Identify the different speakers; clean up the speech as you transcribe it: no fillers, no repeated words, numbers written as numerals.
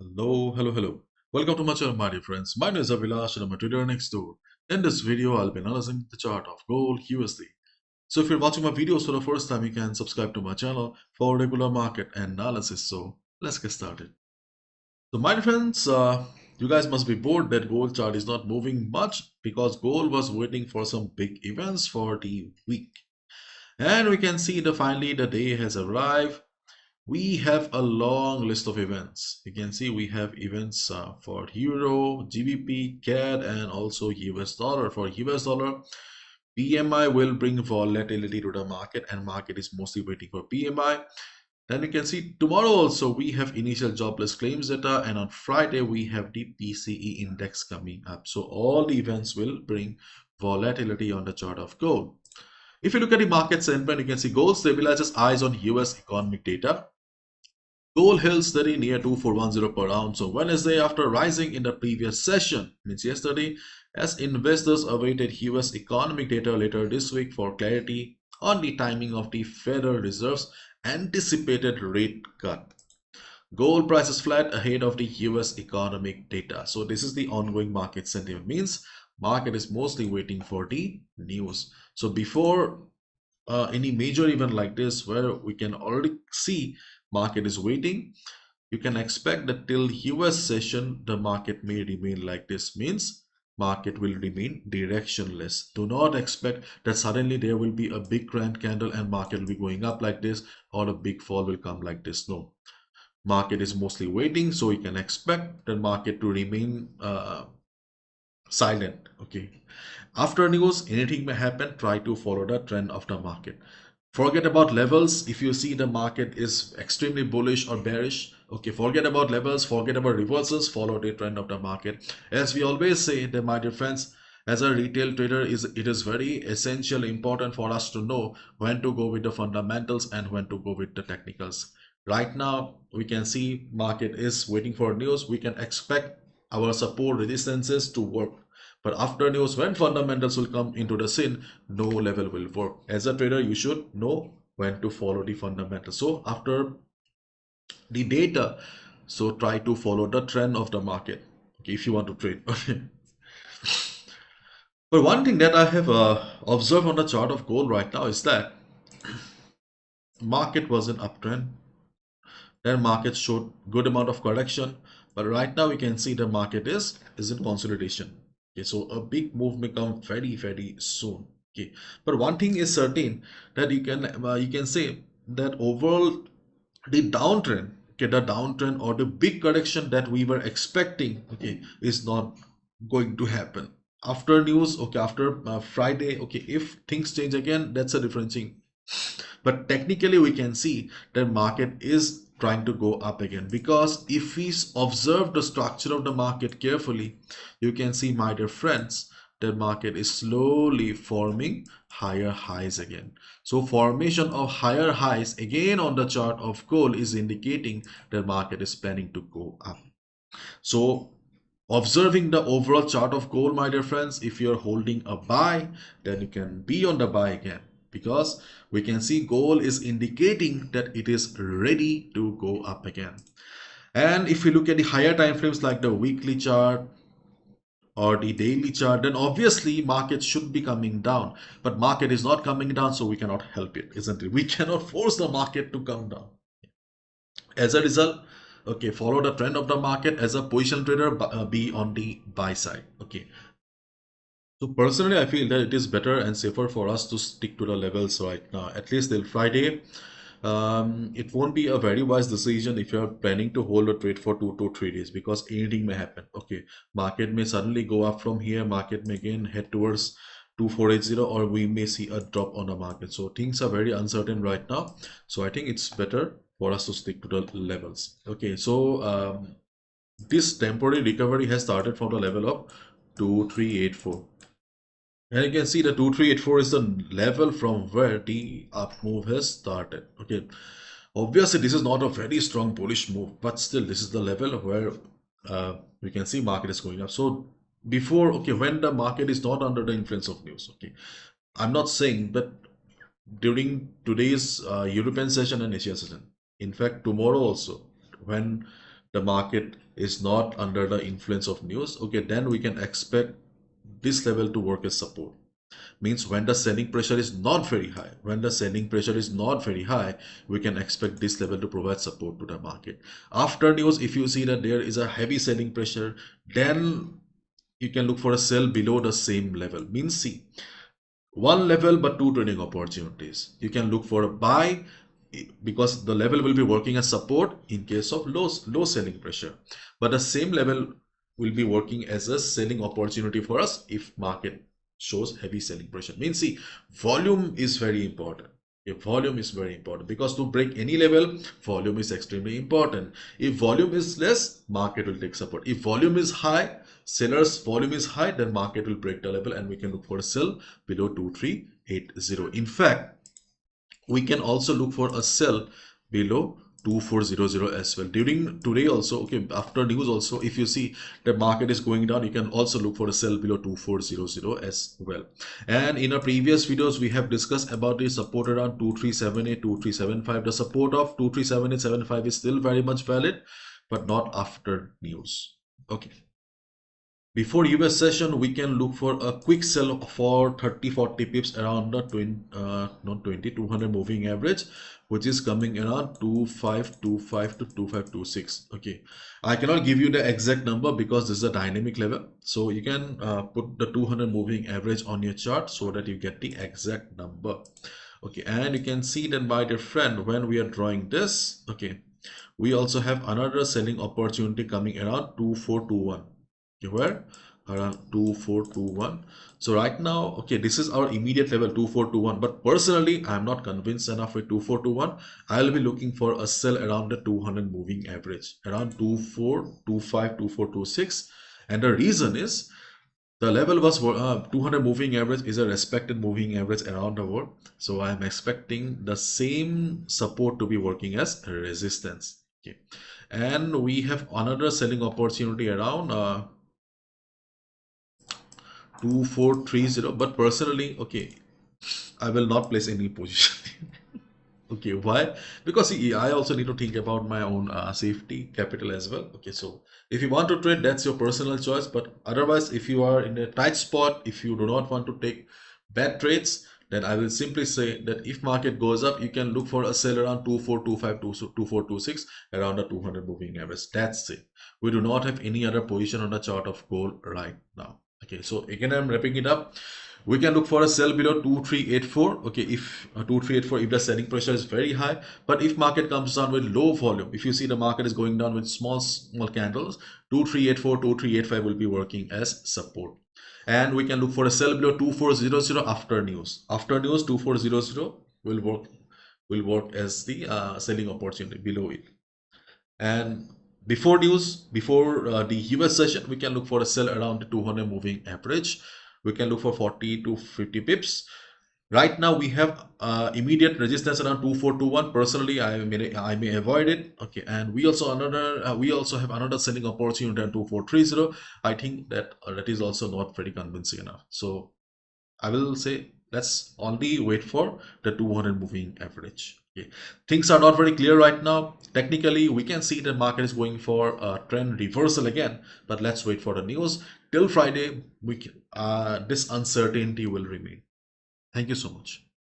Speaker 1: Hello. Welcome to my channel, my dear friends. My name is Avilash and I'm a trader next door. In this video, I'll be analyzing the chart of gold USD. So if you're watching my videos for the first time, you can subscribe to my channel for regular market analysis. So let's get started. So my dear friends, you guys must be bored that gold chart is not moving much because gold was waiting for some big events for the week. And we can see that finally the day has arrived. We have a long list of events. You can see we have events for Euro, GBP, CAD, and also US dollar. For US dollar, PMI will bring volatility to the market, and market is mostly waiting for PMI. Then you can see tomorrow also we have initial jobless claims data, and on Friday we have the PCE index coming up. So all the events will bring volatility on the chart of gold. If you look at the market sentiment, you can see gold stabilizes eyes on US economic data. Gold held steady near 2410 per ounce on Wednesday after rising in the previous session, means yesterday, as investors awaited US economic data later this week for clarity on the timing of the Federal Reserve's anticipated rate cut. Gold price is flat ahead of the US economic data. So this is the ongoing market sentiment, means market is mostly waiting for the news. So before any major event like this where we can already see market is waiting, you can expect that till US session the market may remain like this, means market will remain directionless. Do not expect that suddenly there will be a big grand candle and market will be going up like this, or a big fall will come like this. No, market is mostly waiting, so you can expect the market to remain silent. Okay, after news anything may happen. Try to follow the trend of the market. Forget about levels. If you see the market is extremely bullish or bearish, okay, forget about levels, forget about reversals, follow the trend of the market. As we always say, that my dear friends, as a retail trader, it is very essential, important for us to know when to go with the fundamentals and when to go with the technicals. Right now we can see market is waiting for news. We can expect our support resistances to work, but after news, when fundamentals will come into the scene, no level will work. As a trader, you should know when to follow the fundamentals. So after the data, so try to follow the trend of the market, okay, if you want to trade. Okay. But one thing that I have observed on the chart of gold right now is that market was an uptrend. Then market showed good amount of correction, but right now we can see the market is in consolidation. Okay, so a big move may come very soon. Okay, but one thing is certain, that you can say that overall the downtrend, okay, the downtrend or the big correction that we were expecting, okay, is not going to happen after news. Okay, after Friday, okay, if things change again, that's a different thing. But technically we can see that market is trying to go up again, because if we observe the structure of the market carefully, you can see, my dear friends, the market is slowly forming higher highs again. So formation of higher highs again on the chart of gold is indicating the market is planning to go up. So observing the overall chart of gold, my dear friends, if you're holding a buy, then you can be on the buy again, because we can see gold is indicating that it is ready to go up again. And if you look at the higher time frames like the weekly chart or the daily chart, then obviously market should be coming down, but market is not coming down, so we cannot help it, isn't it? We cannot force the market to come down. As a result, okay, follow the trend of the market. As a position trader, be on the buy side. Okay, so personally I feel that it is better and safer for us to stick to the levels right now, at least till Friday. It won't be a very wise decision if you're planning to hold a trade for 2 to 3 days, because anything may happen. Okay, market may suddenly go up from here, market may again head towards 2480, or we may see a drop on the market. So things are very uncertain right now, so I think it's better for us to stick to the levels. Okay, so this temporary recovery has started from the level of 2384, and you can see the 2384 is the level from where the up move has started. Okay, obviously this is not a very strong bullish move, but still this is the level where we can see market is going up. So before, okay, when the market is not under the influence of news, okay, I'm not saying that during today's European session and Asia session, in fact tomorrow also, when the market is not under the influence of news, okay, then we can expect this level to work as support. Means when the selling pressure is not very high, we can expect this level to provide support to the market. After news, if you see that there is a heavy selling pressure, then you can look for a sell below the same level. Means see, one level but two trading opportunities. You can look for a buy because the level will be working as support in case of low selling pressure, but the same level will be working as a selling opportunity for us if market shows heavy selling pressure. Means see, volume is very important. Volume is very important because to break any level, volume is extremely important. If volume is less, market will take support. If volume is high, sellers volume is high, then market will break the level and we can look for a sell below 2380. In fact, we can also look for a sell below 2400 as well during today also. Okay, after news also, if you see the market is going down, you can also look for a sell below 2400 as well. And in our previous videos, we have discussed about the support around 2378, 2375. The support of 237875 is still very much valid, but not after news. Okay. Before US session, we can look for a quick sell for 30-40 pips around the 200 moving average, which is coming around 2525 to 2526. Okay, I cannot give you the exact number because this is a dynamic level. So you can put the 200 moving average on your chart so that you get the exact number. Okay, and you can see that, my dear friend, when we are drawing this, okay, we also have another selling opportunity coming around 2421. Where around 2421. So right now, okay, this is our immediate level 2421, but personally I'm not convinced enough with 2421. I'll be looking for a sell around the 200 moving average around 2425, 2426, and the reason is the level was 200 moving average is a respected moving average around the world, so I'm expecting the same support to be working as a resistance. Okay, and we have another selling opportunity around 2430, but personally, okay, I will not place any position. Okay, why? Because see, I also need to think about my own safety capital as well. Okay, so if you want to trade, that's your personal choice, but otherwise, if you are in a tight spot, if you do not want to take bad trades, then I will simply say that if market goes up, you can look for a sell around 2425 to 2426 around the 200 moving average. That's it. We do not have any other position on the chart of gold right now. Okay, so again, I'm wrapping it up. We can look for a sell below 2384. Okay, if 2384, if the selling pressure is very high, but if market comes down with low volume, if you see the market is going down with small candles, 2384, 2385 will be working as support. And we can look for a sell below 2400 after news. After news, 2400 will work as the selling opportunity below it. And before news, before the US session, we can look for a sell around the 200 moving average. We can look for 40 to 50 pips. Right now we have immediate resistance around 2421. Personally, I may avoid it. Okay, and we also have another selling opportunity at 2430. I think that that is also not very convincing enough. So I will say let's only wait for the 200 moving average. Okay. Things are not very clear right now. Technically, we can see the market is going for a trend reversal again, but let's wait for the news. Till Friday, this uncertainty will remain. Thank you so much.